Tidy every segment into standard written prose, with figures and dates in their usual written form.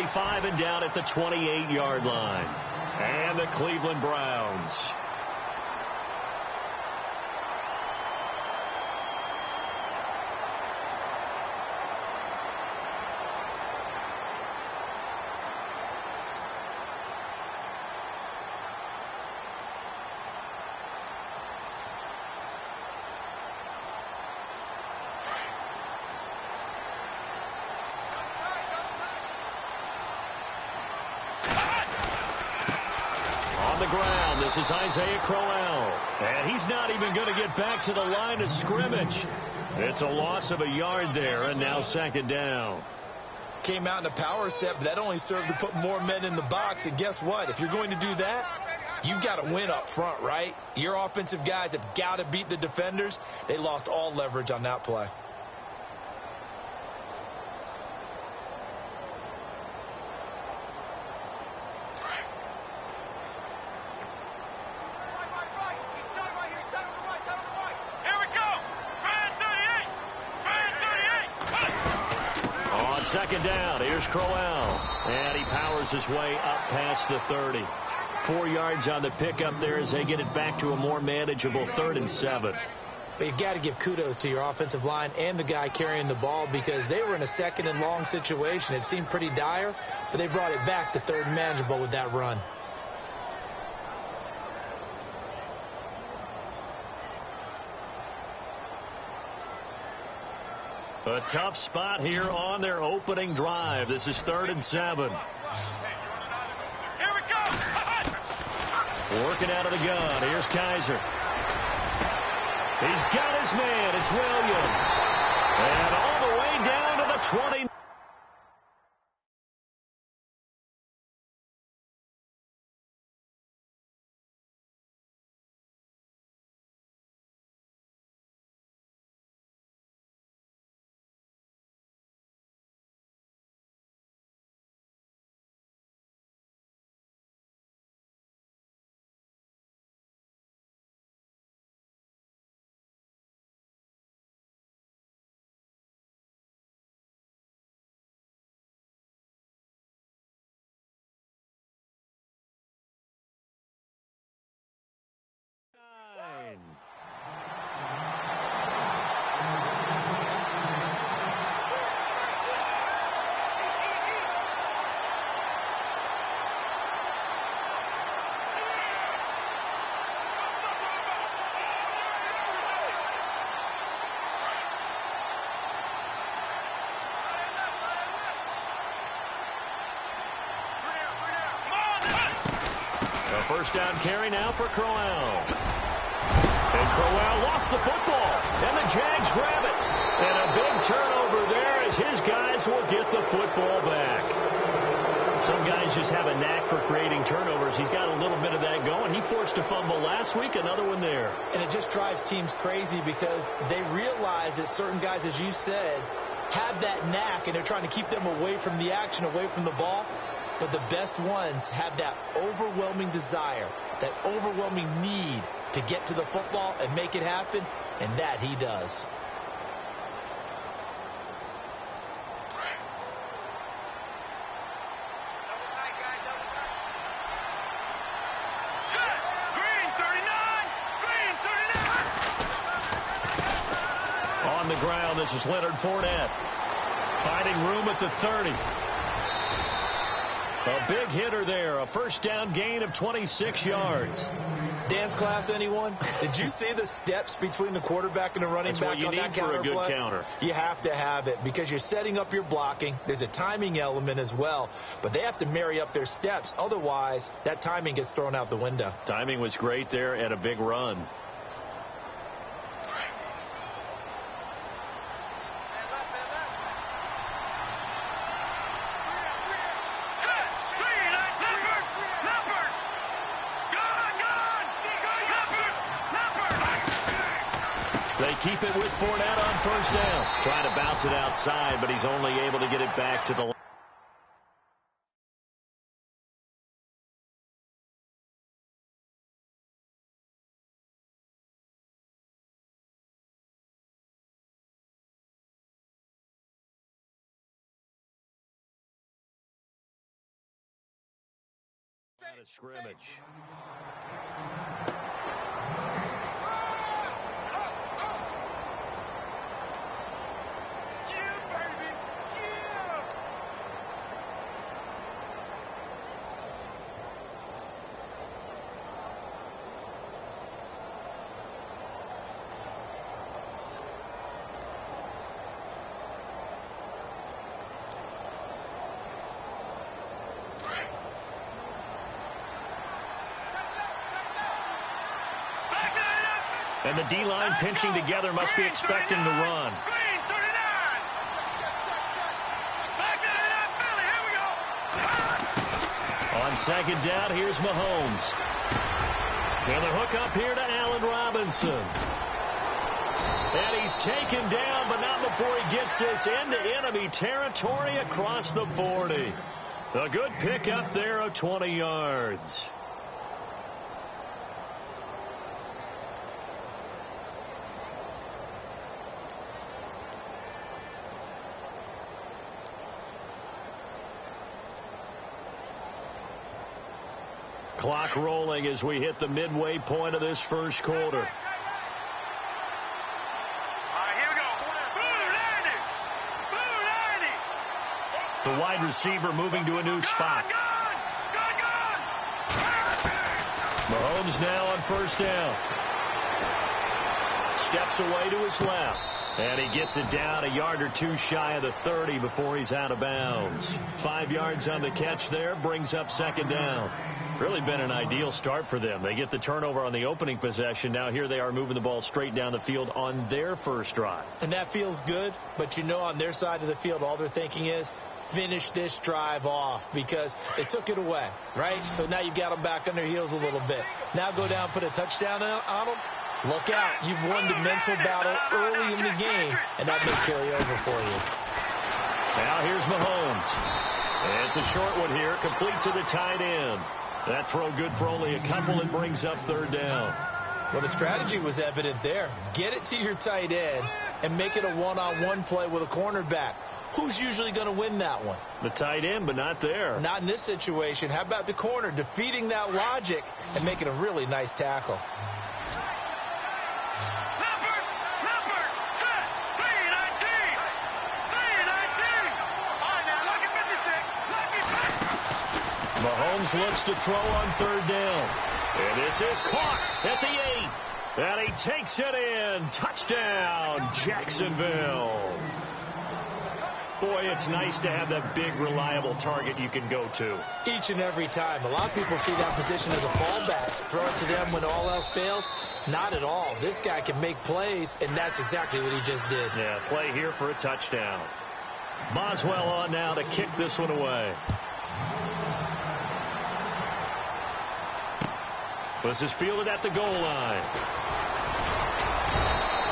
25 and down at the 28-yard line. And the Cleveland Browns. On the ground, this is Isaiah Crowell. And he's not even going to get back to the line of scrimmage. It's a loss of a yard there, and now second down. Came out in a power set, but that only served to put more men in the box. And guess what? If you're going to do that, you've got to win up front, right? Your offensive guys have got to beat the defenders. They lost all leverage on that play. Second down, here's Crowell, and he powers his way up past the 30. 4 yards on the pickup there as they get it back to a more manageable 3rd and 7. But you've got to give kudos to your offensive line and the guy carrying the ball because they were in a second and long situation. It seemed pretty dire, but they brought it back to 3rd and manageable with that run. A tough spot here on their opening drive. This is 3rd and 7. Here we go. Working out of the gun. Here's Kaiser. He's got his man. It's Williams. And all the way down to the 20. First down carry now for Crowell. And Crowell lost the football. And the Jags grab it. And a big turnover there as his guys will get the football back. Some guys just have a knack for creating turnovers. He's got a little bit of that going. He forced a fumble last week, another one there. And it just drives teams crazy because they realize that certain guys, as you said, have that knack, and they're trying to keep them away from the action, away from the ball. But the best ones have that overwhelming desire, that overwhelming need to get to the football and make it happen, and that he does. On the ground, this is Leonard Fournette. Finding room at the 30. A big hitter there. A first down gain of 26 yards. Dance class, anyone? Did you see the steps between the quarterback and the running That's back what you on need that for counter a good play? counter. You have to have it because you're setting up your blocking. There's a timing element as well, but they have to marry up their steps. Otherwise, that timing gets thrown out the window. Timing was great there and a big run. They keep it with Fournette on first down. Trying to bounce it outside, but he's only able to get it back to the line. line of scrimmage. And the D-line pinching together must be expecting the run. On second down, here's Mahomes. And the hook up here to Allen Robinson. And he's taken down, but not before he gets this into enemy territory across the 40. A good pick up there of 20 yards. Clock rolling as we hit the midway point of this first quarter. All right, here we go. The wide receiver moving to a new spot. Mahomes now on first down. Steps away to his left. And he gets it down a yard or two shy of the 30 before he's out of bounds. 5 yards on the catch there, brings up second down. Really been an ideal start for them. They get the turnover on the opening possession. Now here they are moving the ball straight down the field on their first drive. And that feels good, but you know on their side of the field all they're thinking is finish this drive off because they took it away, right? So now you've got them back on their heels a little bit. Now go down, put a touchdown on them. Look out. You've won the mental battle early in the game, and that may carry over for you. Now here's Mahomes. And it's a short one here, complete to the tight end. That throw good for only a couple. It brings up third down. Well, the strategy was evident there. Get it to your tight end and make it a one-on-one play with a cornerback. Who's usually going to win that one? The tight end, but not there. Not in this situation. How about the corner defeating that logic and making a really nice tackle? Mahomes looks to throw on third down. And this is caught at the 8. And he takes it in. Touchdown, Jacksonville. Boy, it's nice to have that big, reliable target you can go to. Each and every time. A lot of people see that position as a fallback. Throw it to them when all else fails. Not at all. This guy can make plays, and that's exactly what he just did. Yeah, play here for a touchdown. Boswell on now to kick this one away. This is fielded at the goal line.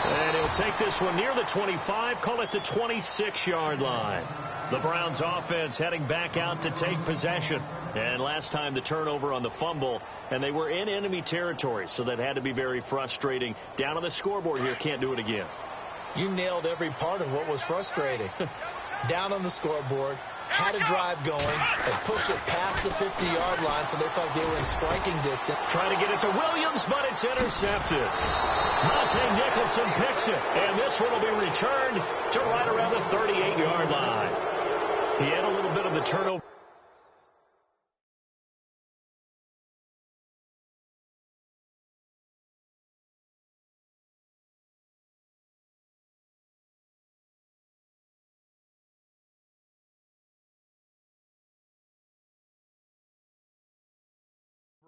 And he'll take this one near the 25, call it the 26-yard line. The Browns offense heading back out to take possession. And last time the turnover on the fumble, and they were in enemy territory, so that had to be very frustrating. Down on the scoreboard here, can't do it again. You nailed every part of what was frustrating. Down on the scoreboard, had a drive going, and pushed it past the 50-yard line, so they felt they were in striking distance. Trying to get it to Williams, but it's intercepted. Monte Nicholson picks it, and this one will be returned to right around the 38-yard line. He had a little bit of the turnover.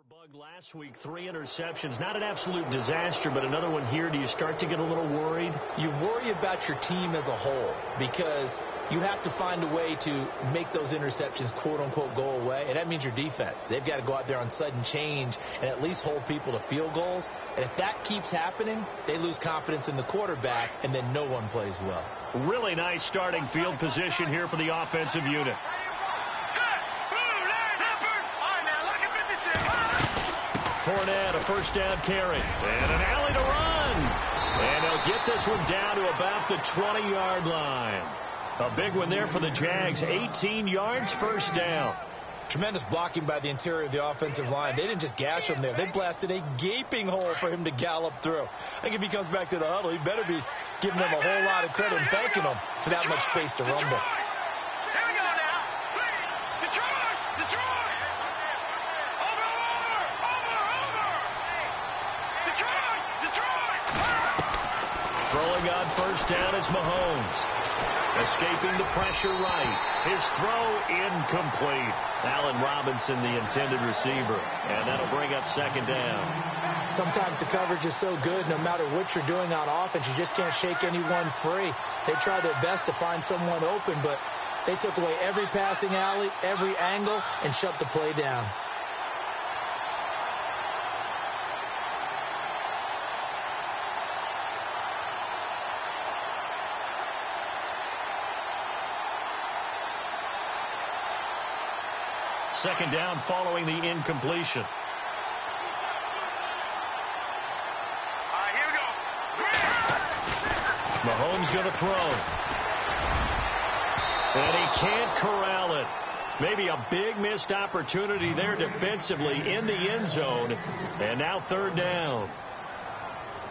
Bug last week, 3 interceptions. Not an absolute disaster, but another one here. Do you start to get a little worried? You worry about your team as a whole because you have to find a way to make those interceptions, quote-unquote, go away, and that means your defense. They've got to go out there on sudden change and at least hold people to field goals, and if that keeps happening, they lose confidence in the quarterback, and then no one plays well. Really nice starting field position here for the offensive unit. Fournette, a first down carry. And an alley to run. And they'll get this one down to about the 20-yard line. A big one there for the Jags. 18 yards, first down. Tremendous blocking by the interior of the offensive line. They didn't just gash him there. They blasted a gaping hole for him to gallop through. I think if he comes back to the huddle, he better be giving them a whole lot of credit and thanking them for that much space to rumble. Here we go now. Detroit! Detroit! Over! Detroit! Detroit! Throwing on first down is Mahomes. Escaping the pressure right. His throw incomplete. Allen Robinson, the intended receiver. And that'll bring up second down. Sometimes the coverage is so good, no matter what you're doing on offense, you just can't shake anyone free. They try their best to find someone open, but they took away every passing alley, every angle, and shut the play down. Second down following the incompletion. All right, here we go. Mahomes going to throw. And he can't corral it. Maybe a big missed opportunity there defensively in the end zone. And now third down.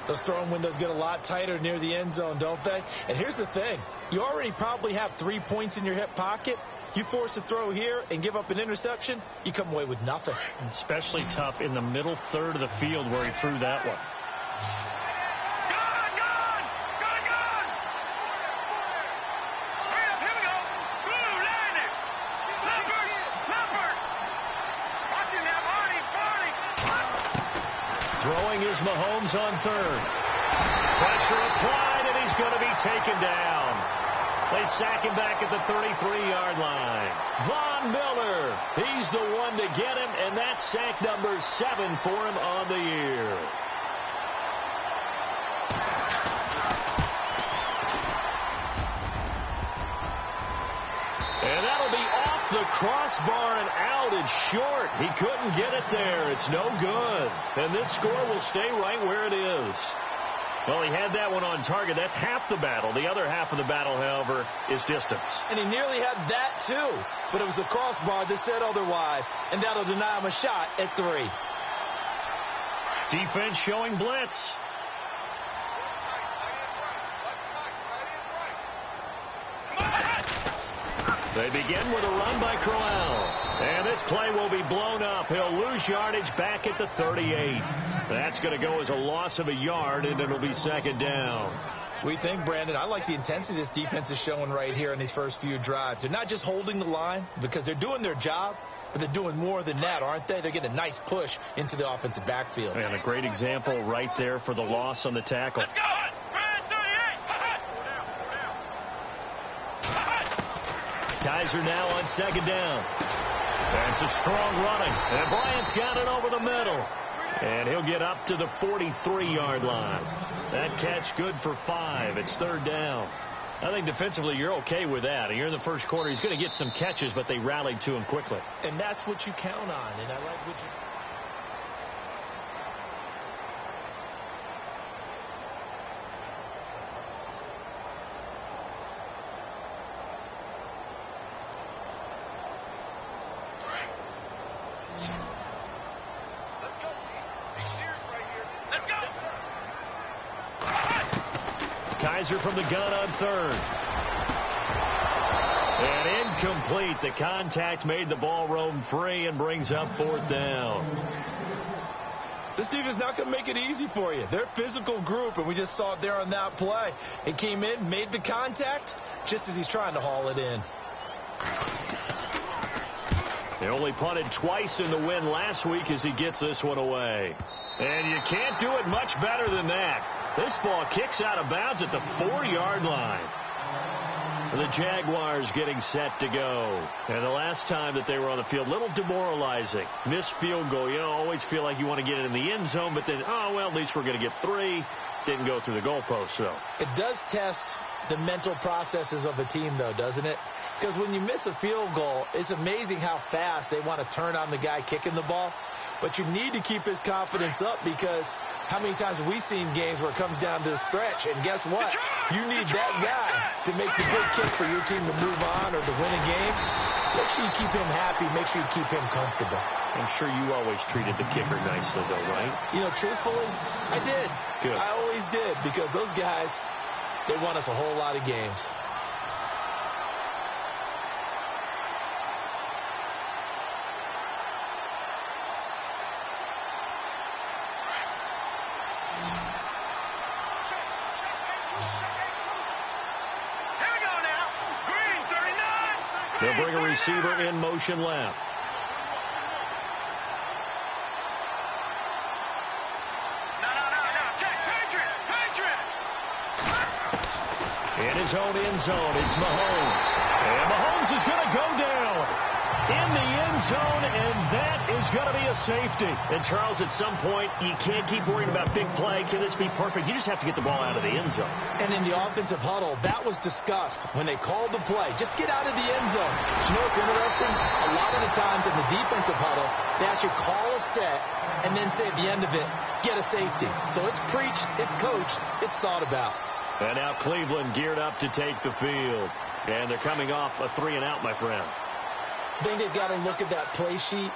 Those throwing windows get a lot tighter near the end zone, don't they? And here's the thing. You already probably have 3 points in your hip pocket. You force a throw here and give up an interception, you come away with nothing. Especially tough in the middle third of the field where he threw that one. Gun! Hurry up, here we go. Blue, landed. Leopard. Watch it now, Barney. Throwing is Mahomes on third. Pressure applied, and he's going to be taken down. They sack him back at the 33-yard line. Von Miller, he's the one to get him, and that's sack number 7 for him on the year. And that'll be off the crossbar and out. It's short. He couldn't get it there. It's no good. And this score will stay right where it is. Well, he had that one on target. That's half the battle. The other half of the battle, however, is distance. And he nearly had that, too. But it was the crossbar that said otherwise. And that'll deny him a shot at 3. Defense showing blitz. They begin with a run by Crowell. And this play will be blown up. He'll lose yardage back at the 38. That's going to go as a loss of a yard, and it'll be second down. We think, Brandon, I like the intensity this defense is showing right here in these first few drives. They're not just holding the line because they're doing their job, but they're doing more than that, aren't they? They're getting a nice push into the offensive backfield. And a great example right there for the loss on the tackle. Let's go. Kaiser now on second down. That's a strong running. And Bryant's got it over the middle. And he'll get up to the 43-yard line. That catch good for 5. It's third down. I think defensively you're okay with that. You're in the first quarter. He's going to get some catches, but they rallied to him quickly. And that's what you count on. And I like what you... Kaiser from the gun on third. And incomplete. The contact made the ball roam free and brings up fourth down. This defense not going to make it easy for you. They're a physical group, and we just saw it there on that play. He came in, made the contact, just as he's trying to haul it in. They only punted twice in the win last week as he gets this one away. And you can't do it much better than that. This ball kicks out of bounds at the 4-yard line. The Jaguars getting set to go. And the last time that they were on the field, a little demoralizing. Missed field goal. You know, always feel like you want to get it in the end zone, but then, oh, well, at least we're going to get 3. Didn't go through the goalpost, though. It does test the mental processes of a team, though, doesn't it? Because when you miss a field goal, it's amazing how fast they want to turn on the guy kicking the ball. But you need to keep his confidence up because How many times have we seen games where it comes down to the stretch, and guess what? You need that guy to make the big kick for your team to move on or to win a game. Make sure you keep him happy. Make sure you keep him comfortable. I'm sure you always treated the kicker nicely, though, right? You know, truthfully, I did. Good. I always did, because those guys, they won us a whole lot of games. They'll bring a receiver in motion left. In his own end zone, it's Mahomes. And Mahomes is going to go down in the end zone, and that is going to be a safety. And, Charles, at some point, you can't keep worrying about big play. Can this be perfect? You just have to get the ball out of the end zone. And in the offensive huddle, that was discussed when they called the play. Just get out of the end zone. But you know what's interesting? A lot of the times in the defensive huddle, they actually call a set and then say at the end of it, get a safety. So it's preached, it's coached, it's thought about. And now Cleveland geared up to take the field. And they're coming off a 3-and-out, my friend. I think they've got to look at that play sheet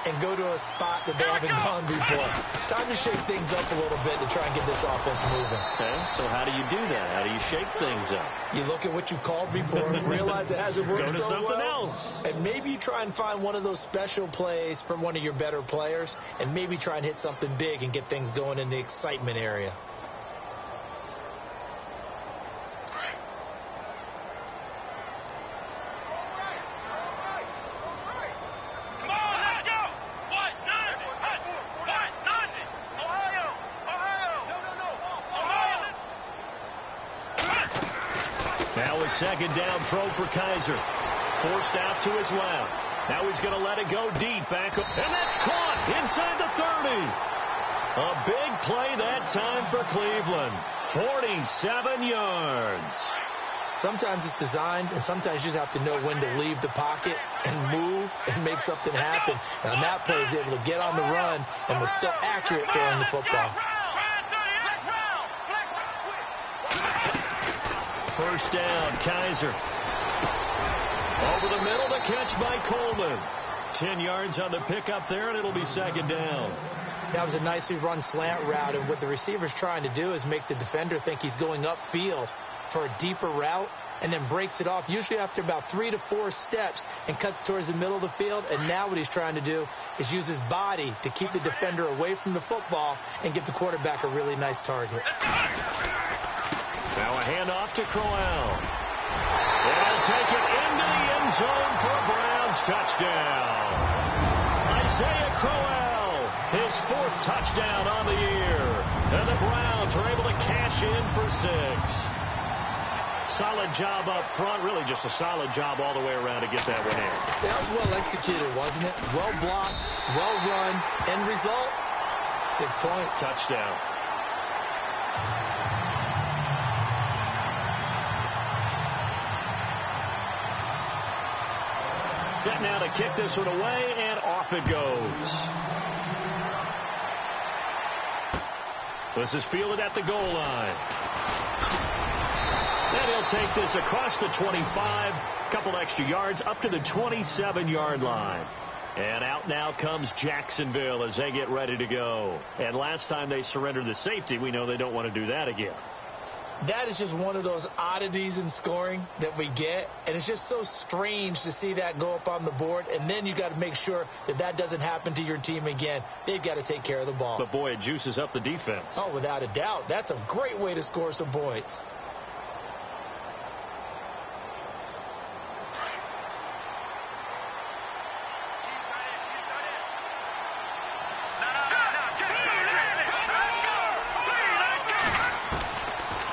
and go to a spot that they haven't gone before. Time to shake things up a little bit to try and get this offense moving. Okay, so how do you do that? How do you shake things up? You look at what you've called before and realize it hasn't worked Go to so something well. else. And maybe you try and find one of those special plays from one of your better players and maybe try and hit something big and get things going in the excitement area. Second down throw for Kaiser. Forced out to his left. Now he's going to let it go deep. Back up. And that's caught inside the 30. A big play that time for Cleveland. 47 yards. Sometimes it's designed, and sometimes you just have to know when to leave the pocket and move and make something happen. And on that play, he was able to get on the run and was still accurate throwing the football. First down, Kaiser. Over the middle, the catch by Coleman. 10 yards on the pickup there, and it'll be second down. That was a nicely run slant route, and what the receiver's trying to do is make the defender think he's going upfield for a deeper route, and then breaks it off, usually after about 3 to 4 steps, and cuts towards the middle of the field. And now what he's trying to do is use his body to keep the defender away from the football and give the quarterback a really nice target. Now a handoff to Crowell. And he'll take it into the end zone for a Browns touchdown. Isaiah Crowell, his 4th touchdown on the year. And the Browns are able to cash in for 6. Solid job up front, really just a solid job all the way around to get that one in. That was well executed, wasn't it? Well blocked, well run. End result, 6 points. Touchdown. Set now to kick this one away, and off it goes. This is fielded at the goal line. And he'll take this across the 25, a couple extra yards, up to the 27-yard line. And out now comes Jacksonville as they get ready to go. And last time they surrendered the safety, we know they don't want to do that again. That is just one of those oddities in scoring that we get, and it's just so strange to see that go up on the board, and then you got to make sure that that doesn't happen to your team again. They've got to take care of the ball. But, boy, it juices up the defense. Oh, without a doubt. That's a great way to score some points.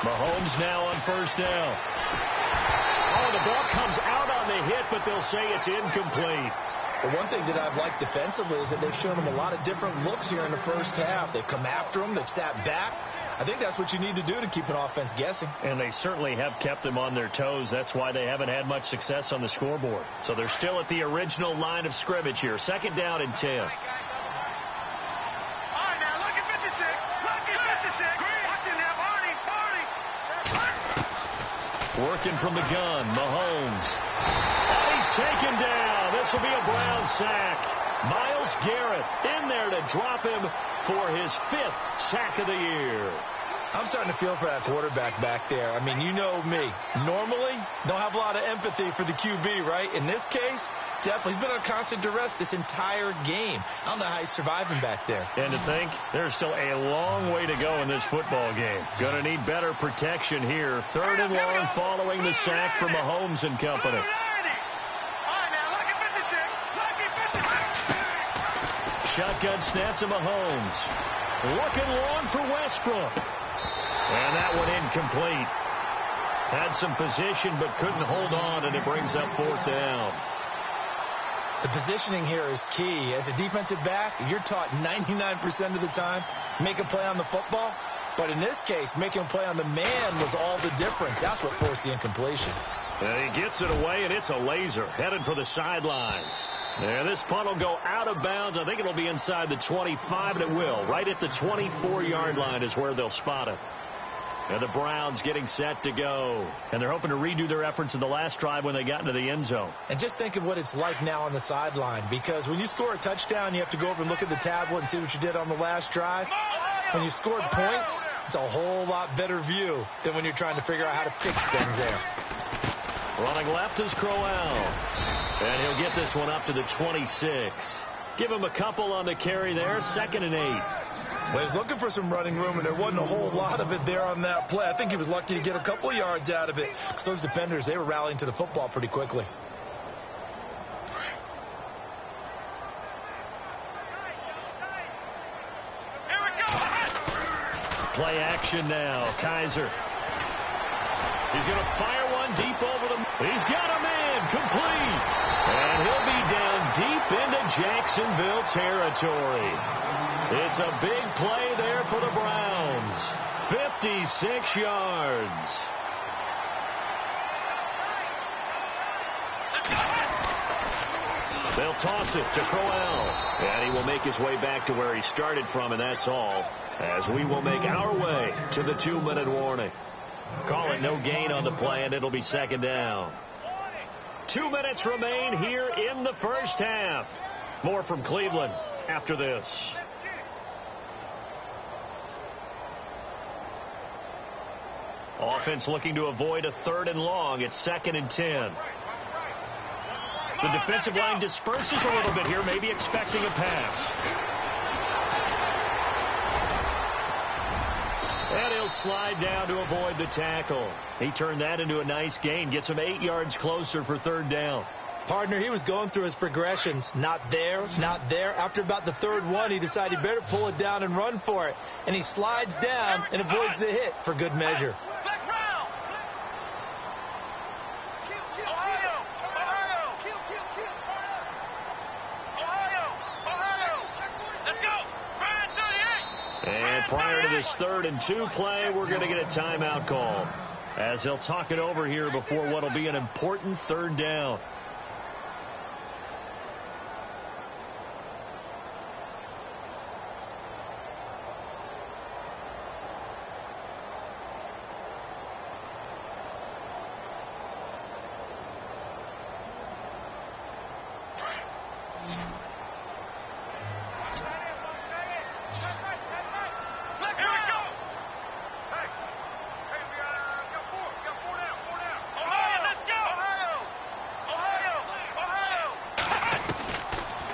Mahomes now on first down. Oh, the ball comes out on the hit, but they'll say it's incomplete. Well, one thing that I've liked defensively is that they've shown them a lot of different looks here in the first half. They've come after them. They've sat back. I think that's what you need to do to keep an offense guessing. And they certainly have kept them on their toes. That's why they haven't had much success on the scoreboard. So they're still at the original line of scrimmage here. Second down and 10. All right, now look at 56. Look Working from the gun, Mahomes. And he's taken down. This will be a Brown sack. Myles Garrett in there to drop him for his 5th sack of the year. I'm starting to feel for that quarterback back there. I mean, you know me. Normally, don't have a lot of empathy for the QB, right? In this case, definitely. He's been on constant duress this entire game. I don't know how he's surviving back there. And to think, there's still a long way to go in this football game. Going to need better protection here. 3rd and long following the sack from Mahomes and company. Shotgun snap to Mahomes. Looking long for Westbrook. And that one incomplete. Had some position but couldn't hold on, and it brings up 4th down. The positioning here is key. As a defensive back, you're taught 99% of the time, make a play on the football. But in this case, making a play on the man was all the difference. That's what forced the incompletion. And he gets it away, and it's a laser headed for the sidelines. And this punt will go out of bounds. I think it'll be inside the 25, and it will. Right at the 24-yard line is where they'll spot it. And the Browns getting set to go. And they're hoping to redo their efforts in the last drive when they got into the end zone. And just think of what it's like now on the sideline. Because when you score a touchdown, you have to go over and look at the tablet and see what you did on the last drive. When you scored points, it's a whole lot better view than when you're trying to figure out how to fix things there. Running left is Crowell. And he'll get this one up to the 26. Give him a couple on the carry there. 2nd and 8. Well, he was looking for some running room, and there wasn't a whole lot of it there on that play. I think he was lucky to get a couple of yards out of it because those defenders, they were rallying to the football pretty quickly. Play action now. Kaiser. He's going to fire one deep over the... He's got a man complete. And he'll be down deep into Jacksonville territory. It's a big play there for the Browns. 56 yards. They'll toss it to Crowell. And he will make his way back to where he started from, and that's all. As we will make our way to the 2-minute warning. Call it no gain on the play, and it'll be 2nd down. 2 minutes remain here in the first half. More from Cleveland after this. Offense looking to avoid a 3rd and long. It's 2nd and 10. The defensive line disperses a little bit here, maybe expecting a pass. And he'll slide down to avoid the tackle. He turned that into a nice gain. Gets him 8 yards closer for 3rd down. Partner, he was going through his progressions. Not there, not there. After about the 3rd one, he decided he better pull it down and run for it. And he slides down and avoids the hit for good measure. And prior to this 3rd and 2 play, we're going to get a timeout call, as they'll talk it over here before what will be an important 3rd down.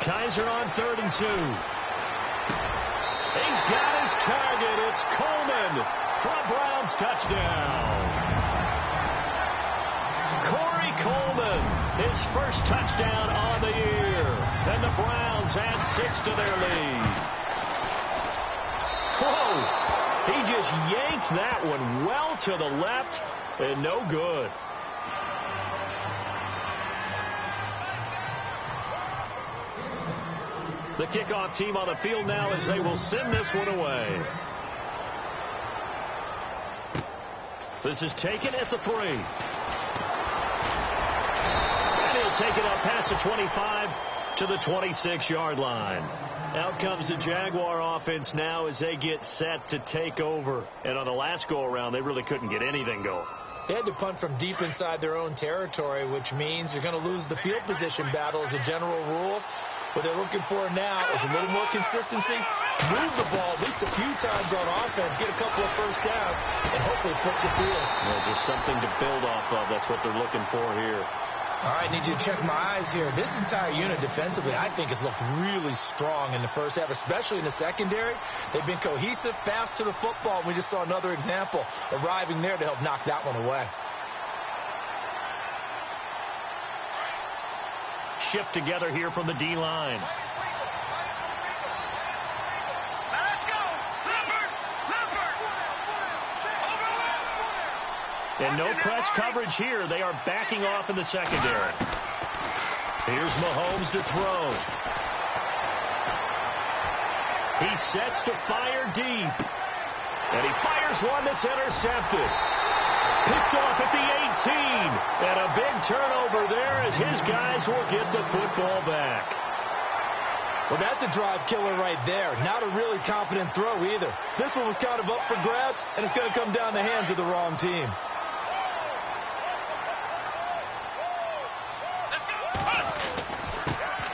Kaiser on 3rd and 2. He's got his target. It's Coleman for a Browns touchdown. Corey Coleman, his first touchdown on the year. And the Browns add 6 to their lead. Whoa! He just yanked that one well to the left and no good. The kickoff team on the field now as they will send this one away. This is taken at the 3. And he'll take it up past the 25 to the 26-yard line. Out comes the Jaguar offense now as they get set to take over. And on the last go-around, they really couldn't get anything going. They had to punt from deep inside their own territory, which means you're going to lose the field position battle as a general rule. What they're looking for now is a little more consistency, move the ball at least a few times on offense, get a couple of first downs, and hopefully flip the field. Well, just something to build off of. That's what they're looking for here. All right, need you to check my eyes here. This entire unit defensively, I think, has looked really strong in the first half, especially in the secondary. They've been cohesive, fast to the football. We just saw another example arriving there to help knock that one away. Shift together here from the D-line. And no press coverage here. They are backing off in the secondary. Here's Mahomes to throw. He sets to fire deep. And he fires one that's intercepted. Picked off at the 18. And a big turnover there as his guys will get the football back. Well, that's a drive killer right there. Not a really confident throw either. This one was kind of up for grabs, and it's going to come down the hands of the wrong team.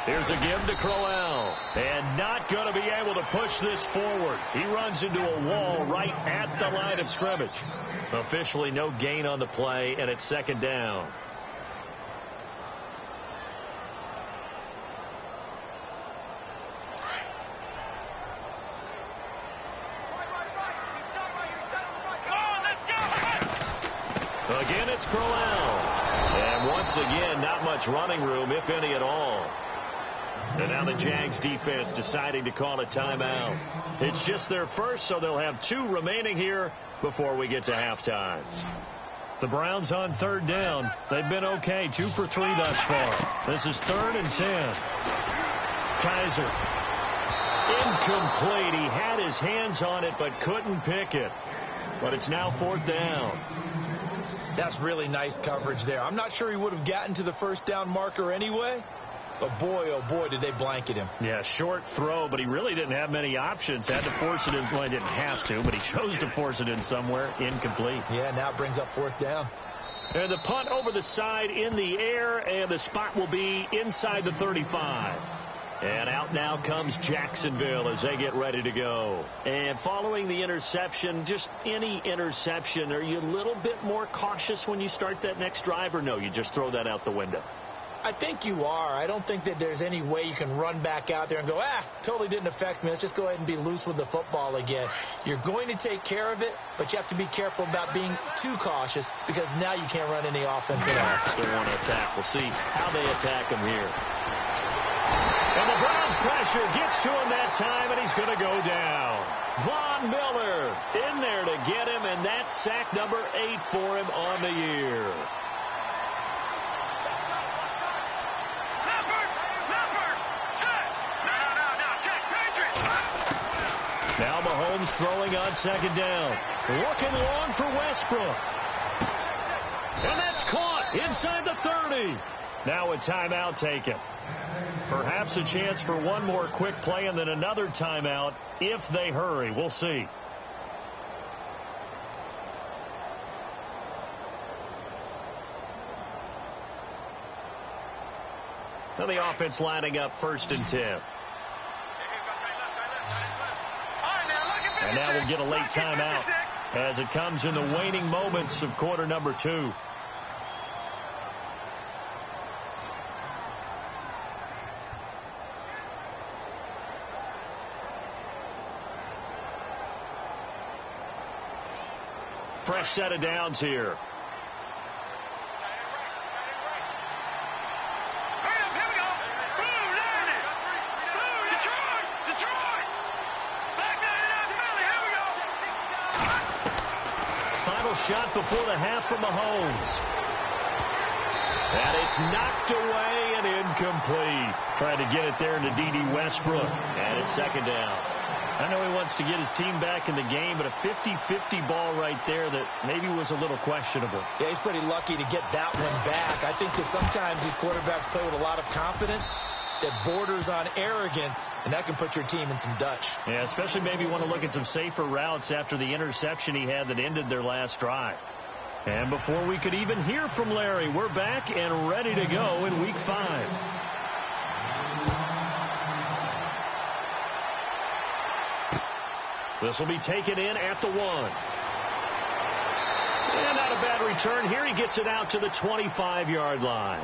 Here's a give to Crowell. And not going to be able to push this forward. He runs into a wall right at the line of scrimmage. Officially no gain on the play, and it's second down. Again, it's Crowell. And once again, not much running room, if any at all. And now the Jags defense deciding to call a timeout. It's just their first, so they'll have 2 remaining here before we get to halftime. The Browns on third down. They've been okay, 2 for 3 thus far. This is 3rd and 10. Kaiser. Incomplete. He had his hands on it but couldn't pick it. But it's now 4th down. That's really nice coverage there. I'm not sure he would have gotten to the first down marker anyway. But boy, oh boy, did they blanket him. Yeah, short throw, but he really didn't have many options. Had to force it in. Well, he didn't have to, but he chose to force it in somewhere. Incomplete. Yeah, now it brings up 4th down. And the punt over the side in the air, and the spot will be inside the 35. And out now comes Jacksonville as they get ready to go. And following the interception, just any interception, are you a little bit more cautious when you start that next drive, or no, you just throw that out the window? I think you are. I don't think that there's any way you can run back out there and go, totally didn't affect me. Let's just go ahead and be loose with the football again. You're going to take care of it, but you have to be careful about being too cautious because now you can't run any offense at all. Still want to attack. We'll see how they attack him here. And the Browns pressure gets to him that time, and he's going to go down. Von Miller in there to get him, and that's sack number 8 for him on the year. Now Mahomes throwing on second down. Looking long for Westbrook. And that's caught inside the 30. Now a timeout taken. Perhaps a chance for one more quick play and then another timeout if they hurry. We'll see. Now the offense lining up 1st and 10. And now we'll get a late timeout as it comes in the waning moments of quarter number 2. Fresh set of downs here. Shot before the half from Mahomes. And it's knocked away and incomplete. Trying to get it there into D.D. Westbrook. And it's second down. I know he wants to get his team back in the game, but a 50-50 ball right there that maybe was a little questionable. Yeah, he's pretty lucky to get that one back. I think that sometimes these quarterbacks play with a lot of confidence that borders on arrogance, and that can put your team in some Dutch. Yeah, especially maybe want to look at some safer routes after the interception he had that ended their last drive. And before we could even hear from Larry, we're back and ready to go in Week 5. This will be taken in at the 1. And not a bad return here. He gets it out to the 25-yard line.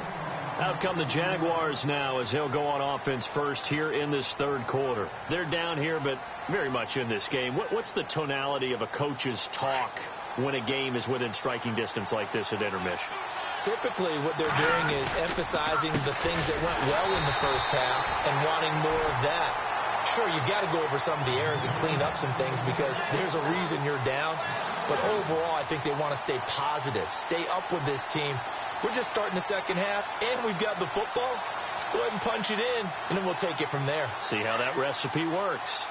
Out come the Jaguars now as he'll go on offense first here in this third quarter. They're down here, but very much in this game. What's the tonality of a coach's talk when a game is within striking distance like this at intermission? Typically, what they're doing is emphasizing the things that went well in the first half and wanting more of that. Sure, you've got to go over some of the errors and clean up some things because there's a reason you're down. But overall, I think they want to stay positive, stay up with this team. We're just starting the second half, and we've got the football. Let's go ahead and punch it in, and then we'll take it from there. See how that recipe works.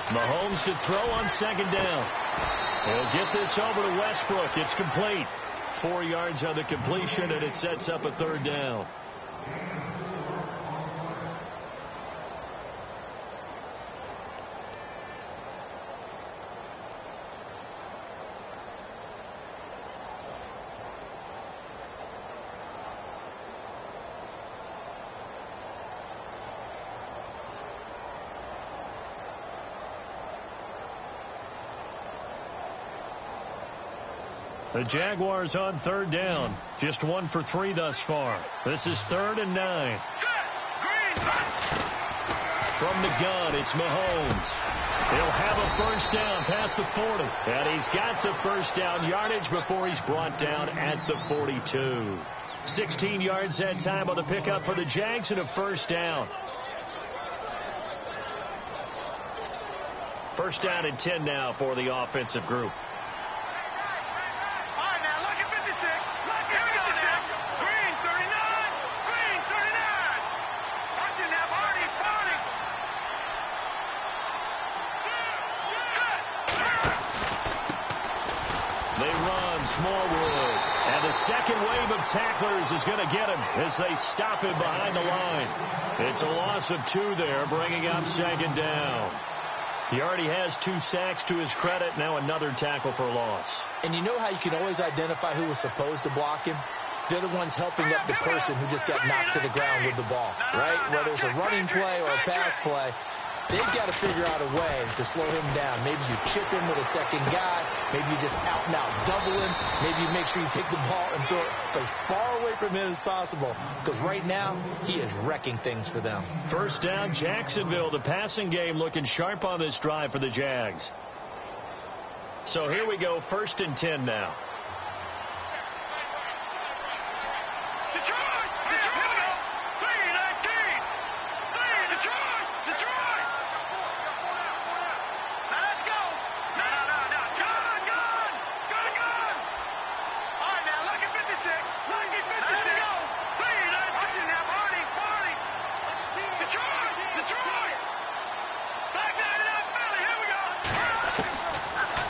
Mahomes to throw on second down. He'll get this over to Westbrook. It's complete. 4 yards on the completion, and it sets up a third down. The Jaguars on third down. Just 1 for 3 thus far. This is 3rd and 9. From the gun, it's Mahomes. He'll have a first down past the 40. And he's got the first down yardage before he's brought down at the 42. 16 yards that time on the pickup for the Jags and a first down. First down and 10 now for the offensive group. Smallwood. And the second wave of tacklers is going to get him as they stop him behind the line. It's a loss of 2 there, bringing up second down. He already has 2 sacks to his credit. Now another tackle for loss. And you know how you can always identify who was supposed to block him? They're the ones helping up the person who just got knocked to the ground with the ball, right? Whether it's a running play or a pass play, they've got to figure out a way to slow him down. Maybe you chip him with a second guy. Maybe you just out-and-out double him. Maybe you make sure you take the ball and throw it as far away from him as possible. Because right now, he is wrecking things for them. First down, Jacksonville. The passing game looking sharp on this drive for the Jags. So here we go, 1st and 10 now.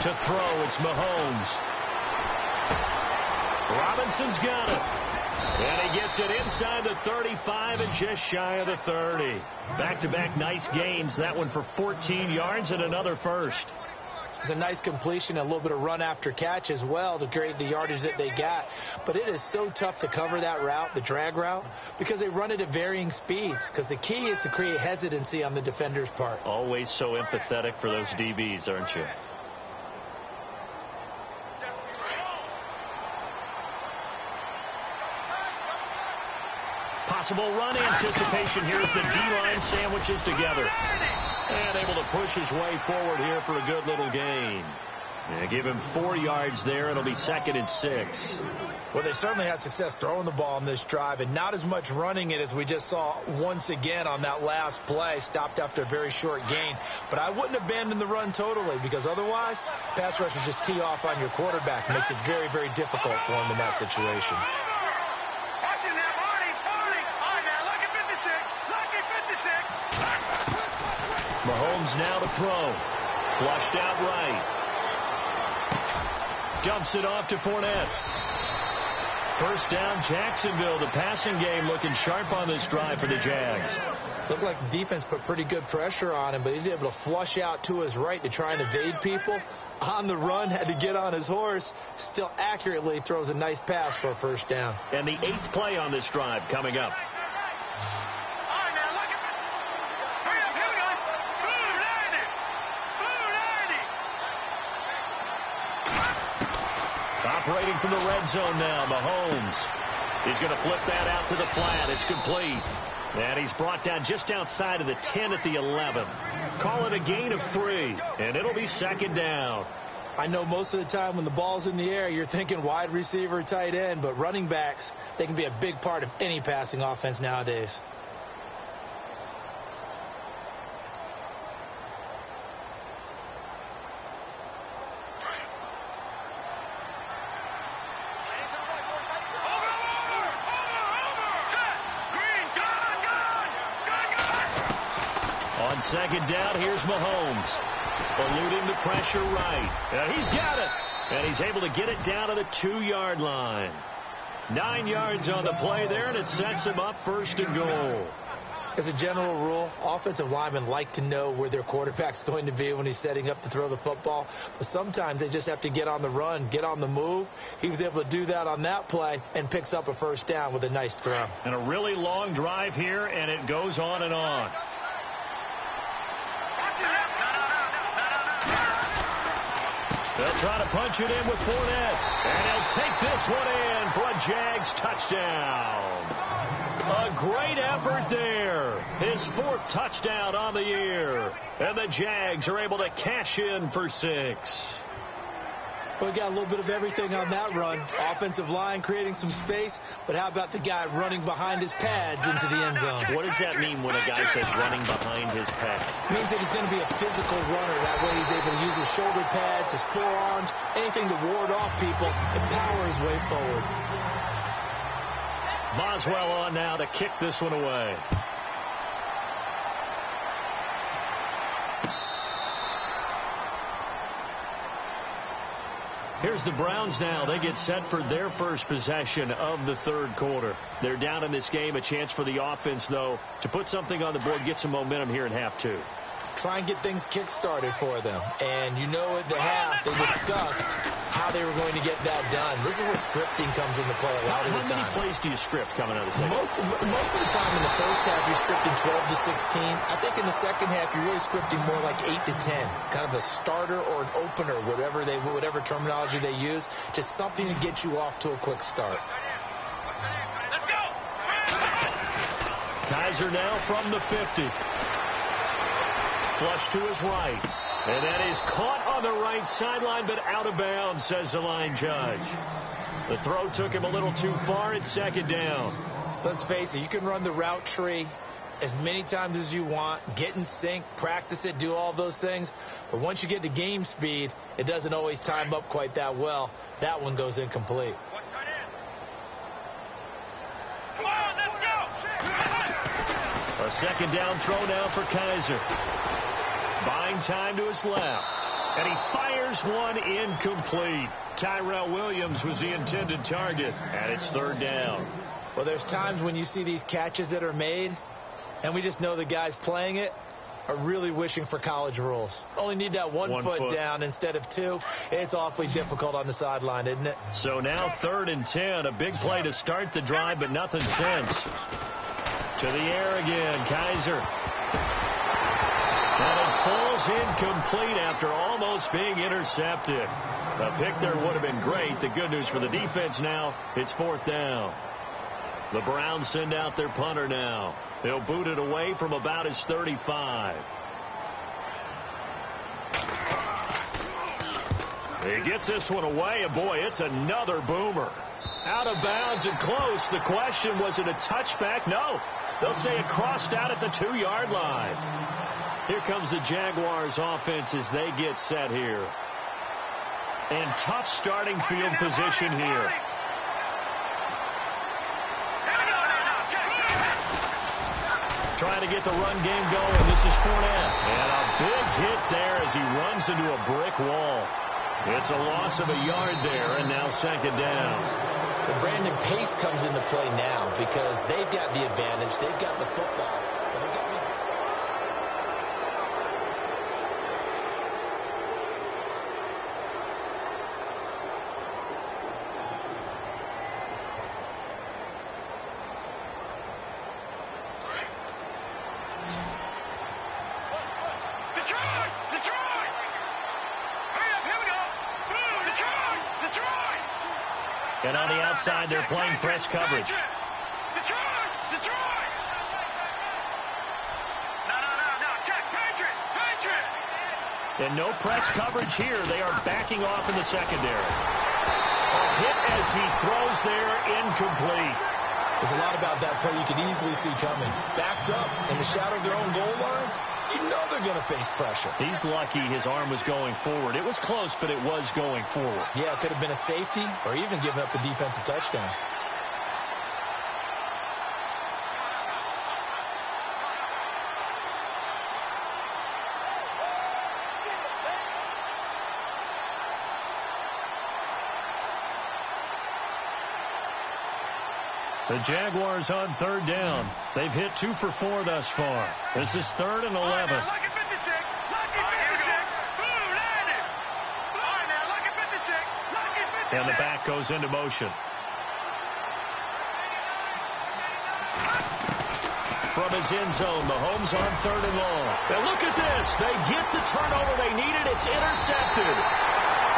To throw, it's Mahomes. Robinson's got it. And he gets it inside the 35 and just shy of the 30. Back-to-back nice gains. That one for 14 yards and another first. It's a nice completion, a little bit of run after catch as well to create the yardage that they got. But it is so tough to cover that route, the drag route, because they run it at varying speeds. Because the key is to create hesitancy on the defender's part. Always so empathetic for those DBs, aren't you? Possible run anticipation here as the D-line sandwiches together. And able to push his way forward here for a good little gain. And give him 4 yards there. It'll be 2nd and 6. Well, they certainly had success throwing the ball on this drive and not as much running it as we just saw once again on that last play. Stopped after a very short gain. But I wouldn't abandon the run totally because otherwise, pass rushers just tee off on your quarterback. Makes it very, very difficult for him in that situation. Mahomes now to throw. Flushed out right. Dumps it off to Fournette. First down, Jacksonville. The passing game looking sharp on this drive for the Jags. Looked like the defense put pretty good pressure on him, but he's able to flush out to his right to try and evade people. On the run, had to get on his horse. Still accurately throws a nice pass for a first down. And the 8th play on this drive coming up. Operating from the red zone now, Mahomes. He's going to flip that out to the flat. It's complete. And he's brought down just outside of the 10 at the 11. Call it a gain of 3, and it'll be second down. I know most of the time when the ball's in the air, you're thinking wide receiver, tight end, but running backs, they can be a big part of any passing offense nowadays. On second down, here's Mahomes. Eluding the pressure right. And he's got it. And he's able to get it down to the 2-yard line. 9 yards on the play there, and it sets him up first and goal. As a general rule, offensive linemen like to know where their quarterback's going to be when he's setting up to throw the football. But sometimes they just have to get on the run, get on the move. He was able to do that on that play and picks up a first down with a nice throw. And a really long drive here, and it goes on and on. They'll try to punch it in with Fournette. And he'll take this one in for a Jags touchdown. A great effort there. His 4th touchdown on the year. And the Jags are able to cash in for 6. We got a little bit of everything on that run. Offensive line creating some space, but how about the guy running behind his pads into the end zone? What does that mean when a guy says running behind his pad? It means that he's going to be a physical runner. That way he's able to use his shoulder pads, his forearms, anything to ward off people and power his way forward. Boswell on now to kick this one away. Here's the Browns now. They get set for their first possession of the 3rd quarter. They're down in this game. A chance for the offense, though, to put something on the board, get some momentum here in half 2. Try and get things kick-started for them. And you know at the half, they discussed how they were going to get that done. This is where scripting comes into play a lot of the time. How many plays do you script coming out of the second? Most of the time in the first half, you're scripting 12 to 16. I think in the second half, you're really scripting more like 8 to 10. Kind of a starter or an opener, whatever terminology they use. Just something to get you off to a quick start. Kaiser now from the 50. Flush to his right. And that is caught on the right sideline, but out of bounds, says the line judge. The throw took him a little too far. It's second down. Let's face it, you can run the route tree as many times as you want, get in sync, practice it, do all those things. But once you get to game speed, it doesn't always time up quite that well. That one goes incomplete. A second down throw now for Kaiser. Buying time to his left. And he fires one incomplete. Tyrell Williams was the intended target. And it's 3rd down. Well, there's times when you see these catches that are made, and we just know the guys playing it are really wishing for college rules. Only need that one foot down instead of 2. It's awfully difficult on the sideline, isn't it? So now 3rd and 10. A big play to start the drive, but nothing since. To the air again, Kaiser. And it falls incomplete after almost being intercepted. A pick there would have been great. The good news for the defense now, it's 4th down. The Browns send out their punter now. They'll boot it away from about his 35. He gets this one away, and boy, it's another boomer. Out of bounds and close. The question, was it a touchback? No. They'll say it crossed out at the 2-yard line. Here comes the Jaguars offense as they get set here. And tough starting field position here. Trying to get the run game going. This is Fournette. And a big hit there as he runs into a brick wall. It's a loss of a yard there, and now second down. Well, Brandon, pace comes into play now because they've got the advantage. They've got the football. And they've got And on the outside, they're playing press coverage. Detroit! No. Check, Patriot! And no press coverage here. They are backing off in the secondary. A hit as he throws there, incomplete. There's a lot about that play you could easily see coming. Backed up in the shadow of their own goal line, you know they're going to face pressure. He's lucky his arm was going forward. It was close, but it was going forward. Yeah, it could have been a safety or even given up a defensive touchdown. The Jaguars on third down. They've hit 2 for 4 thus far. This is 3rd and 11. Lucky 56. Lucky 56. Blue landed. All right, now, lucky 56. Lucky 56. And the back goes into motion. From his end zone, Mahomes on 3rd and long. And look at this. They get the turnover they needed. It's intercepted.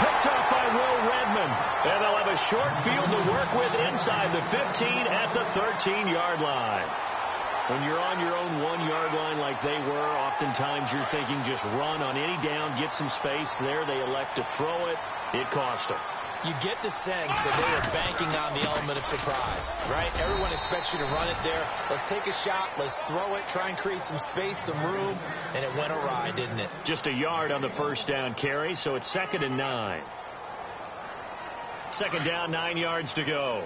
Picked up by Will Redmond. And they'll have a short field to work with inside the 15 at the 13-yard line. When you're on your own 1-yard line like they were, oftentimes you're thinking just run on any down, get some space. There they elect to throw it. It cost them. You get the sense that they were banking on the element of surprise, right? Everyone expects you to run it there. Let's take a shot. Let's throw it. Try and create some space, some room. And it went awry, didn't it? Just a yard on the first down carry, so it's 2nd and 9. 2nd down, 9 yards to go.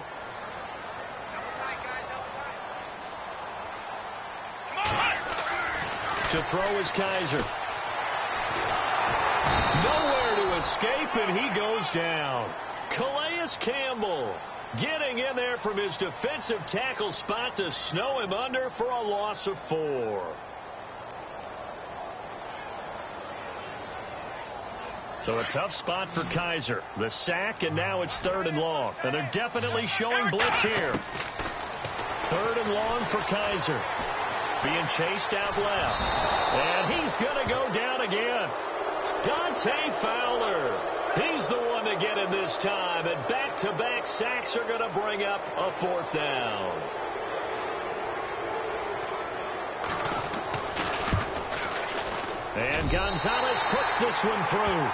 To throw is Kaiser. Nowhere to escape, and he goes down. Calais Campbell getting in there from his defensive tackle spot to snow him under for a loss of 4. So a tough spot for Kaiser. The sack, and now it's 3rd and long. And they're definitely showing blitz here. 3rd and long for Kaiser. Being chased out left. And he's going to go down again. Dante Fowler. He's the one to get in this time. And back-to-back sacks are going to bring up a 4th down. And Gonzalez puts this one through.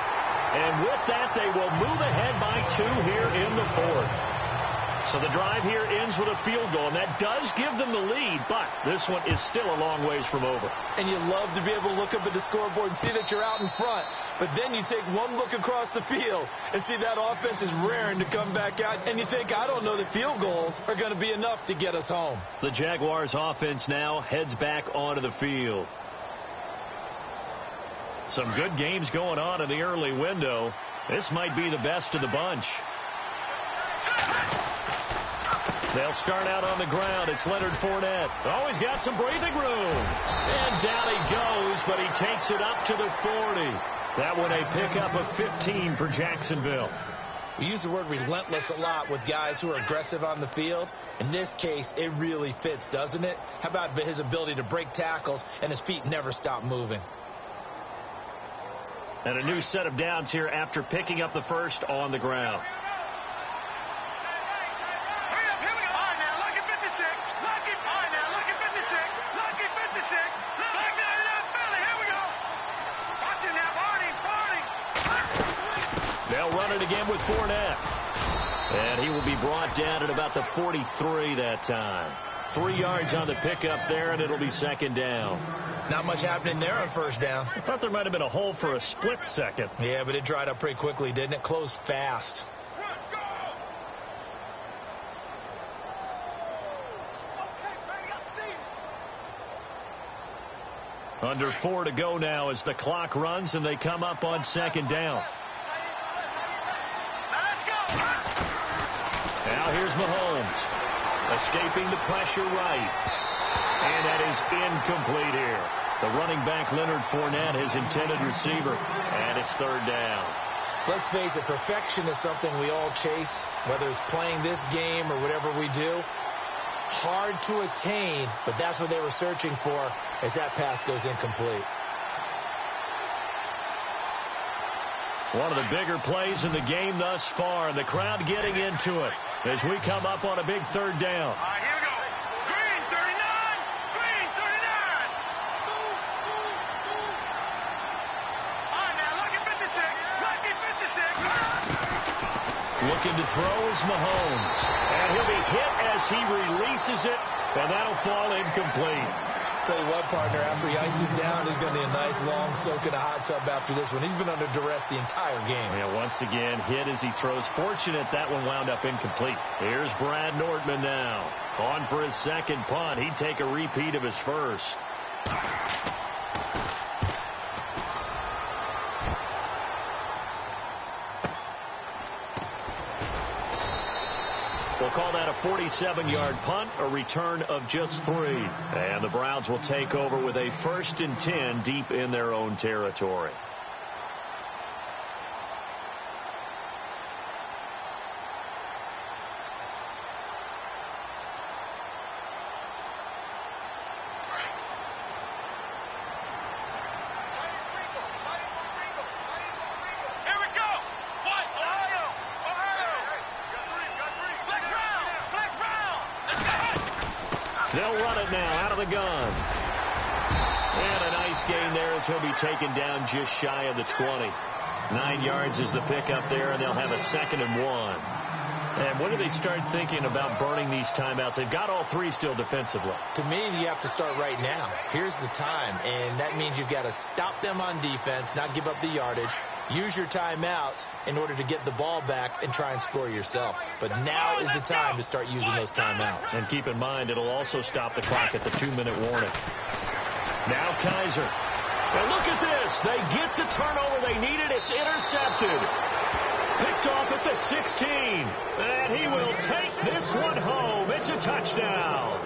And with that, they will move ahead by 2 here in the 4th. So the drive here ends with a field goal, and that does give them the lead, but this one is still a long ways from over. And you love to be able to look up at the scoreboard and see that you're out in front, but then you take one look across the field and see that offense is raring to come back out, and you think, I don't know that field goals are going to be enough to get us home. The Jaguars offense now heads back onto the field. Some good games going on in the early window. This might be the best of the bunch. They'll start out on the ground. It's Leonard Fournette. Always got some breathing room. And down he goes, but he takes it up to the 40. That one a pickup of 15 for Jacksonville. We use the word relentless a lot with guys who are aggressive on the field. In this case, it really fits, doesn't it? How about his ability to break tackles and his feet never stop moving? And a new set of downs here after picking up the first on the ground. They'll run it again with Fournette. And he will be brought down at about the 43 that time. 3 yards on the pickup there, and it'll be 2nd down. Not much happening there on first down. I thought there might have been a hole for a split second. Yeah, but it dried up pretty quickly, didn't it? Closed fast. Under 4 to go now as the clock runs and they come up on 2nd down. is Mahomes. Escaping the pressure right. And that is incomplete here. The running back, Leonard Fournette, his intended receiver. And it's third down. Let's face it, perfection is something we all chase, whether it's playing this game or whatever we do. Hard to attain, but that's what they were searching for as that pass goes incomplete. One of the bigger plays in the game thus far, and the crowd getting into it as we come up on a big third down. All right, here we go. Green 39. Green 39. All right, now, lucky 56. Lucky 56. Looking to throw is Mahomes. And he'll be hit as he releases it, and that'll fall incomplete. Tell you what, partner, after he ices down, he's going to need a nice long soak in a hot tub after this one. He's been under duress the entire game. Yeah, once again, hit as he throws. Fortunate that one wound up incomplete. Here's Brad Nordman now. On for his second punt. He'd take a repeat of his first. We'll call that a 47-yard punt, a return of just 3. And the Browns will take over with a 1st and 10 deep in their own territory. They'll run it now out of the gun. And a nice gain there as he'll be taken down just shy of the 20. 9 yards is the pickup there, and they'll have a 2nd and 1. And when do they start thinking about burning these timeouts? They've got all 3 still defensively. To me, you have to start right now. Here's the time, and that means you've got to stop them on defense, not give up the yardage. Use your timeouts in order to get the ball back and try and score yourself. But now is the time to start using those timeouts. And keep in mind, it'll also stop the clock at the 2-minute warning. Now Kaiser. Now look at this. They get the turnover they needed. It's intercepted. Picked off at the 16. And he will take this one home. It's a touchdown.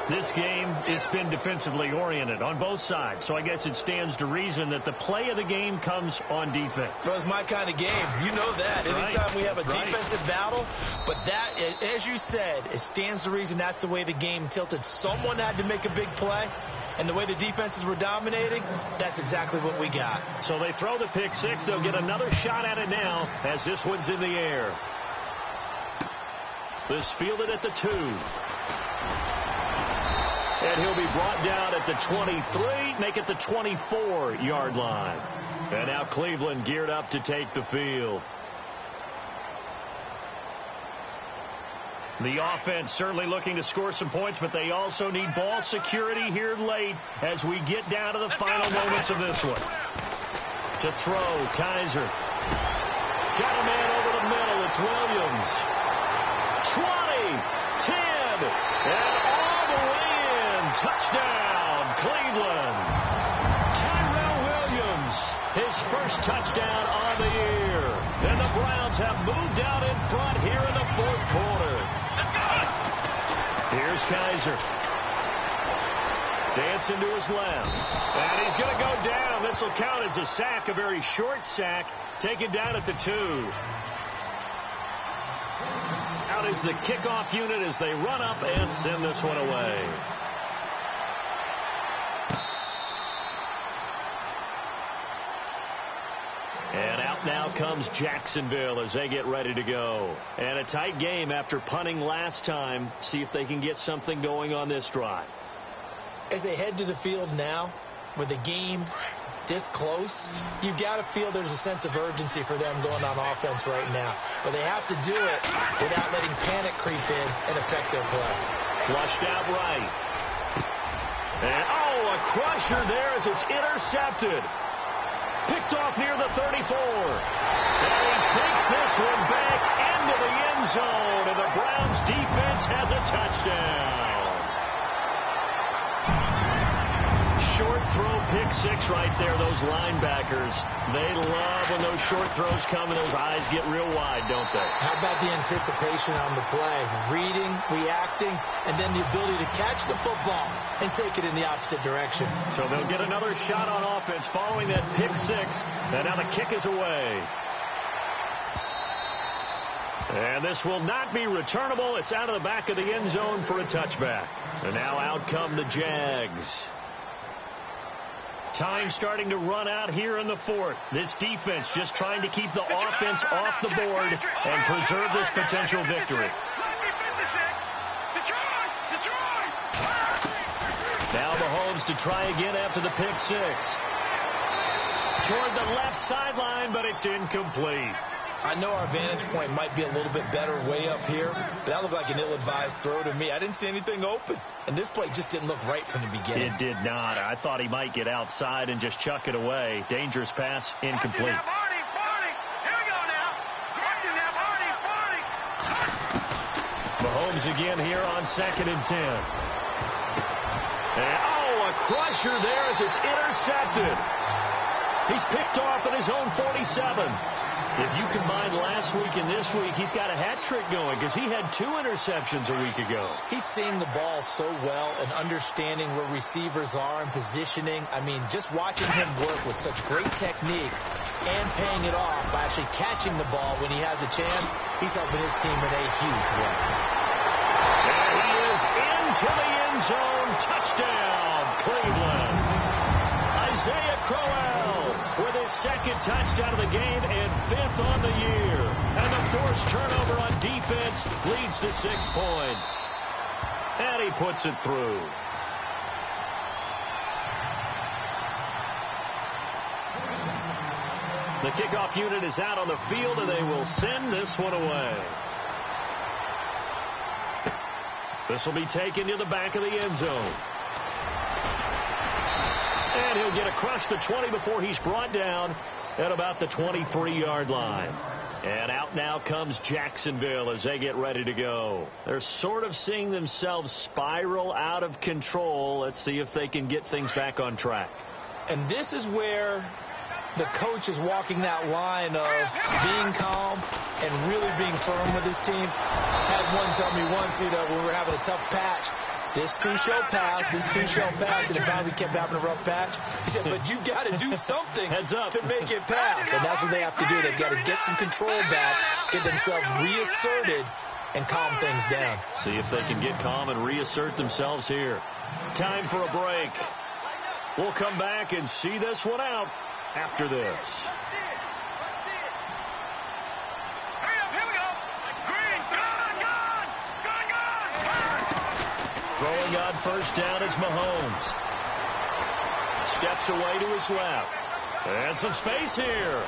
This game, it's been defensively oriented on both sides. So I guess it stands to reason that the play of the game comes on defense. So it's my kind of game. You know that. Anytime we have a defensive battle. But that, as you said, it stands to reason that's the way the game tilted. Someone had to make a big play. And the way the defenses were dominating, that's exactly what we got. So they throw the pick 6. They'll get another shot at it now as this one's in the air. This fielded at the 2. And he'll be brought down at the 23, make it the 24-yard line. And now Cleveland geared up to take the field. The offense certainly looking to score some points, but they also need ball security here late as we get down to the final moments of this one. To throw, Kaiser. Got a man over the middle. It's Williams. 20, 10, and all the way in. Touchdown, Cleveland. Tyrell Williams, his first touchdown on the year. And the Browns have moved out in front here in the 4th quarter. Here's Kaiser. Dancing to his left. And he's going to go down. This will count as a sack, a very short sack, taken down at the 2. Out is the kickoff unit as they run up and send this one away. And out now comes Jacksonville as they get ready to go. And a tight game after punting last time. See if they can get something going on this drive. As they head to the field now, with the game this close, you've got to feel there's a sense of urgency for them going on offense right now. But they have to do it without letting panic creep in and affect their play. Flushed out right. And, a crusher there as it's intercepted. Picked off near the 34. And he takes this one back into the end zone, and the Browns defense has a touchdown. Short throw pick six right there, those linebackers. They love when those short throws come and those eyes get real wide, don't they? How about the anticipation on the play? Reading, reacting, and then the ability to catch the football and take it in the opposite direction. So they'll get another shot on offense following that pick six. And now the kick is away. And this will not be returnable. It's out of the back of the end zone for a touchback. And now out come the Jags. Time starting to run out here in the fourth. This defense just trying to keep the offense off the board and preserve this potential victory. Now Mahomes to try again after the pick six. Toward the left sideline, but it's incomplete. I know our vantage point might be a little bit better way up here, but that looked like an ill-advised throw to me. I didn't see anything open, and this play just didn't look right from the beginning. It did not. I thought he might get outside and just chuck it away. Dangerous pass, incomplete. Mahomes again here on 2nd and 10. And, a crusher there as it's intercepted. He's picked off at his own 47. If you combine last week and this week, he's got a hat trick going because he had 2 interceptions a week ago. He's seeing the ball so well and understanding where receivers are and positioning. I mean, just watching him work with such great technique and paying it off by actually catching the ball when he has a chance, he's helping his team in a huge way. And he is into the end zone. Touchdown, Cleveland. Isaiah Crowell with his 2nd touchdown of the game and 5th on the year. And the forced turnover on defense leads to 6 points. And he puts it through. The kickoff unit is out on the field, and they will send this one away. This will be taken to the back of the end zone. And he'll get across the 20 before he's brought down at about the 23-yard line. And out now comes Jacksonville as they get ready to go. They're sort of seeing themselves spiral out of control. Let's see if they can get things back on track. And this is where the coach is walking that line of being calm and really being firm with his team. I had one tell me once, when we were having a tough patch, this too shall pass, this too shall pass, and it finally kept having a rough patch. He said, but you've got to do something to make it pass. And that's what they have to do. They've got to get some control back, get themselves reasserted, and calm things down. See if they can get calm and reassert themselves here. Time for a break. We'll come back and see this one out after this. Throwing on first down is Mahomes. Steps away to his left. And some space here.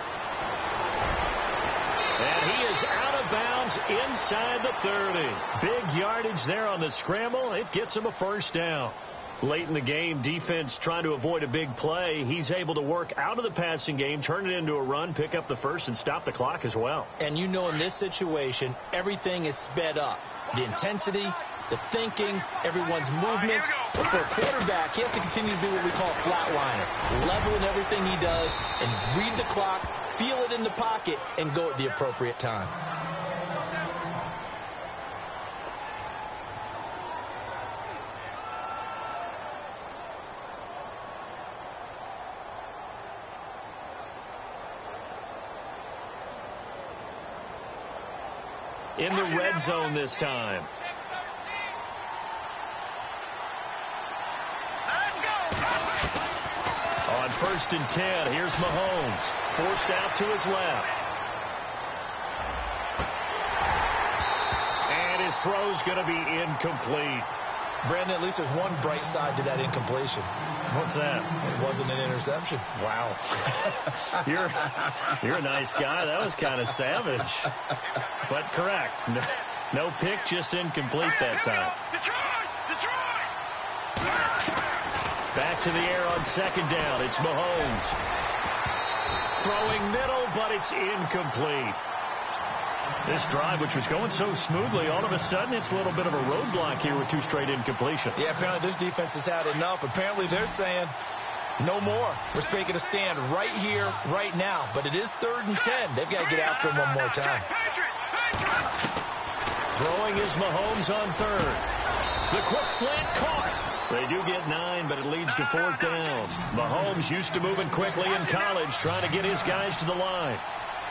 And he is out of bounds inside the 30. Big yardage there on the scramble. It gets him a first down. Late in the game, defense trying to avoid a big play. He's able to work out of the passing game, turn it into a run, pick up the first, and stop the clock as well. And you know in this situation, everything is sped up. The intensity, the thinking, everyone's movements. But for a quarterback, he has to continue to do what we call a flatliner. Level in everything he does and read the clock, feel it in the pocket, and go at the appropriate time. In the red zone this time. On 1st and 10, here's Mahomes. Forced out to his left. And his throw's going to be incomplete. Brandon, at least there's one bright side to that incompletion. What's that? It wasn't an interception. Wow. You're a nice guy. That was kind of savage. But correct. No pick, just incomplete that time. Back to the air on 2nd down. It's Mahomes. Throwing middle, but it's incomplete. This drive, which was going so smoothly, all of a sudden it's a little bit of a roadblock here with 2 straight incompletions. Yeah, apparently this defense has had enough. Apparently they're saying, No more. We're making a stand right here, right now. But it is 3rd and 10. They've got to get after him one more time. Throwing is Mahomes on 3rd. The quick slant caught. They do get 9, but it leads to 4th down. Mahomes used to moving quickly in college, trying to get his guys to the line.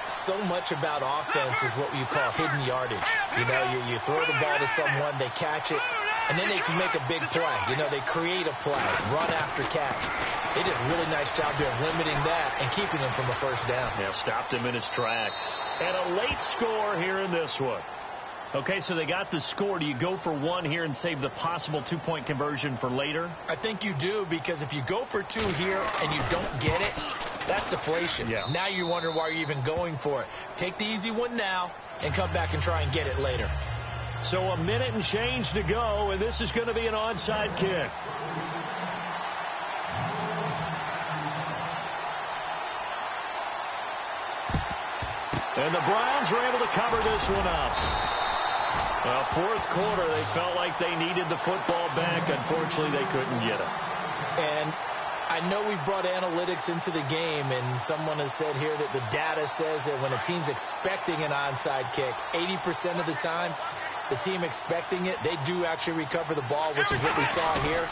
So much about offense is what you call hidden yardage. You know, you throw the ball to someone, they catch it, and then they can make a big play. You know, they create a play, run after catch. They did a really nice job there of limiting that and keeping him from a 1st down. Yeah, stopped him in his tracks. And a late score here in this one. Okay, so they got the score. Do you go for 1 here and save the possible 2-point conversion for later? I think you do, because if you go for 2 here and you don't get it, that's deflation. Yeah. Now you wonder why you're even going for it. Take the easy one now and come back and try and get it later. So a minute and change to go, and this is going to be an onside kick. And the Browns were able to cover this one up. Well, 4th quarter, they felt like they needed the football back. Unfortunately, they couldn't get it. And I know we brought analytics into the game, and someone has said here that the data says that when a team's expecting an onside kick, 80% of the time, the team expecting it, they do actually recover the ball, which is what we saw here.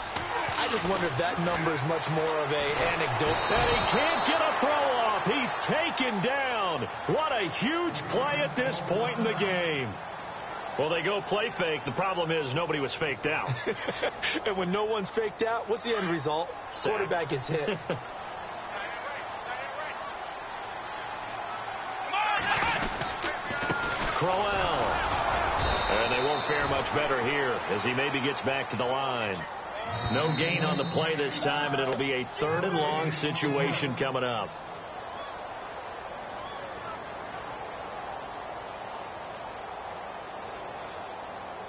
I just wonder if that number is much more of an anecdote. And he can't get a throw off. He's taken down. What a huge play at this point in the game. Well, they go play fake. The problem is nobody was faked out. And when no one's faked out, what's the end result? Sack. Quarterback gets hit. Crowell. And they won't fare much better here as he maybe gets back to the line. No gain on the play this time, and it'll be a 3rd and long situation coming up.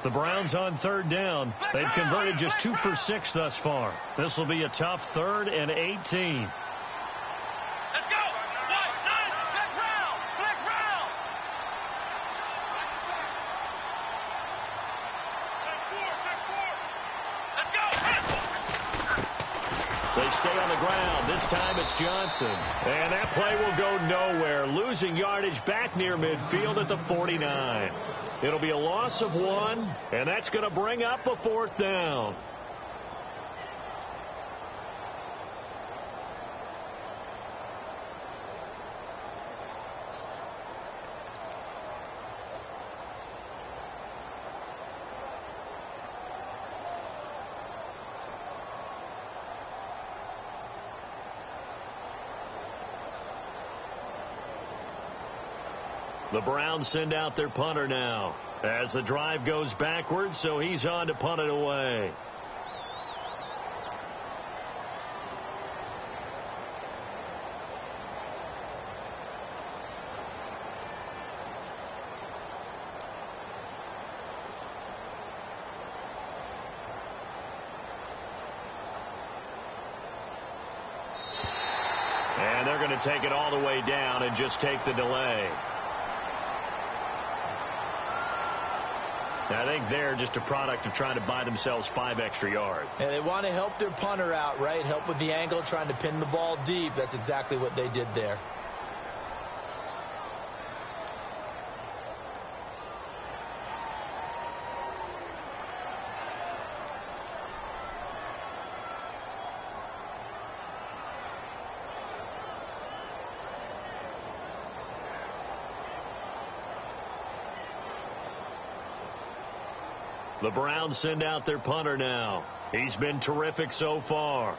The Browns on 3rd down. They've converted just 2 for 6 thus far. This will be a tough 3rd and 18. Let's go! Let's round! Let's round! Check 4! Let's go! They stay on the ground. This time it's Johnson. And that play will go nowhere. Losing yardage back near midfield at the 49. It'll be a loss of 1, and that's going to bring up a 4th down. The Browns send out their punter now as the drive goes backwards, so he's on to punt it away. And they're going to take it all the way down and just take the delay. I think they're just a product of trying to buy themselves 5 extra yards. And they want to help their punter out, right? Help with the angle, trying to pin the ball deep. That's exactly what they did there. The Browns send out their punter now. He's been terrific so far.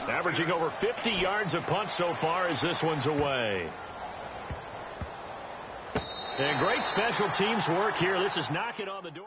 Averaging over 50 yards of punt so far as this one's away. And great special teams work here. This is knocking on the door.